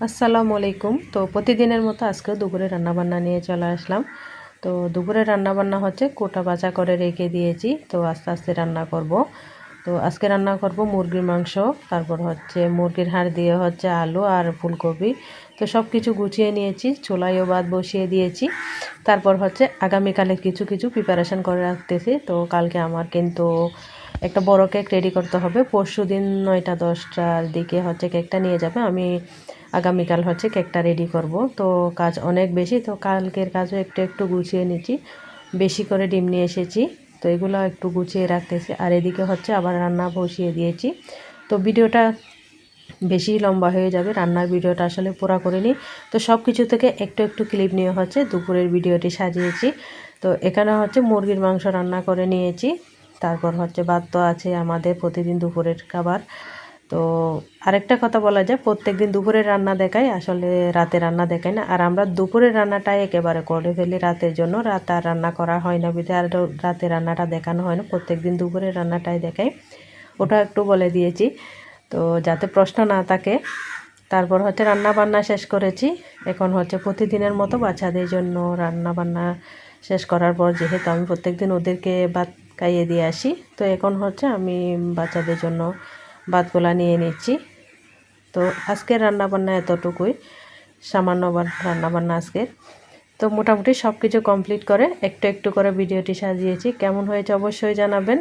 আসসালামু আলাইকুম। তো প্রতিদিনের মতো আজকেও দুপুরে রান্নাবান্না নিয়ে চলে আসলাম। তো দুপুরে রান্নাবান্না হচ্ছে কোটা বাছা করে রেখে দিয়েছি, তো আস্তে আস্তে রান্না করব। তো আজকে রান্না করব মুরগির মাংস, তারপর হচ্ছে মুরগির হাড় দিয়ে হচ্ছে আলু আর ফুলকপি। তো সব কিছু গুছিয়ে নিয়েছি, চুলায়ও ভাত বসিয়ে দিয়েছি। তারপর হচ্ছে আগামীকালে কিছু কিছু প্রিপারেশন করে রাখতেছি। তো কালকে আমার কিন্তু একটা বড় কেক রেডি করতে হবে। পরশুদিন 9টা-10টার দিকে হচ্ছে কেকটা নিয়ে যাবে। আমি আগামীকাল হচ্ছে কেকটা রেডি করব। তো কাজ অনেক বেশি, তো কালকের কাজও একটু একটু গুছিয়ে নিচ্ছি। বেশি করে ডিম নিয়ে এসেছি, তো এগুলো একটু গুছিয়ে রাখতেছি। আর এদিকে হচ্ছে আবার রান্না বসিয়ে দিয়েছি। তো ভিডিওটা বেশি লম্বা হয়ে যাবে, রান্নার ভিডিওটা আসলে পুরো করিনি। তো সব কিছু থেকে একটু একটু ক্লিপ নিয়ে হচ্ছে দুপুরের ভিডিওটি সাজিয়েছি। তো এখানে হচ্ছে মুরগির মাংস রান্না করে নিয়েছি। তারপর হচ্ছে ভাত তো আছে আমাদের প্রতিদিন দুপুরের খাবার। তো আরেকটা কথা বলা যায়, প্রত্যেকদিন দুপুরের রান্না দেখাই, আসলে রাতে রান্না দেখাই না। আর আমরা দুপুরের রান্নাটাই একেবারে করে ফেলি রাতের জন্য, রাত আর রান্না করা হয় না বিধায় আর রাতে রান্নাটা দেখানো হয় না, প্রত্যেকদিন দুপুরের রান্নাটাই দেখাই। ওটা একটু বলে দিয়েছি, তো যাতে প্রশ্ন না থাকে। তারপর হচ্ছে রান্না বান্না শেষ করেছি। এখন হচ্ছে প্রতিদিনের মতো বাচ্চাদের জন্য রান্না বান্না শেষ করার পর, যেহেতু আমি প্রত্যেকদিন ওদেরকে ভাত খাইয়ে দিয়ে আসি, তো এখন হচ্ছে আমি বাচ্চাদের জন্য ভাতগুলা নিয়ে নিচ্ছি। তো আজকের রান্নাবান্না এতটুকুই, সামান্য রান্নাবান্না আজকের। তো মোটামুটি সব কিছু কমপ্লিট করে একটু একটু করে ভিডিওটি সাজিয়েছি। কেমন হয়েছে অবশ্যই জানাবেন।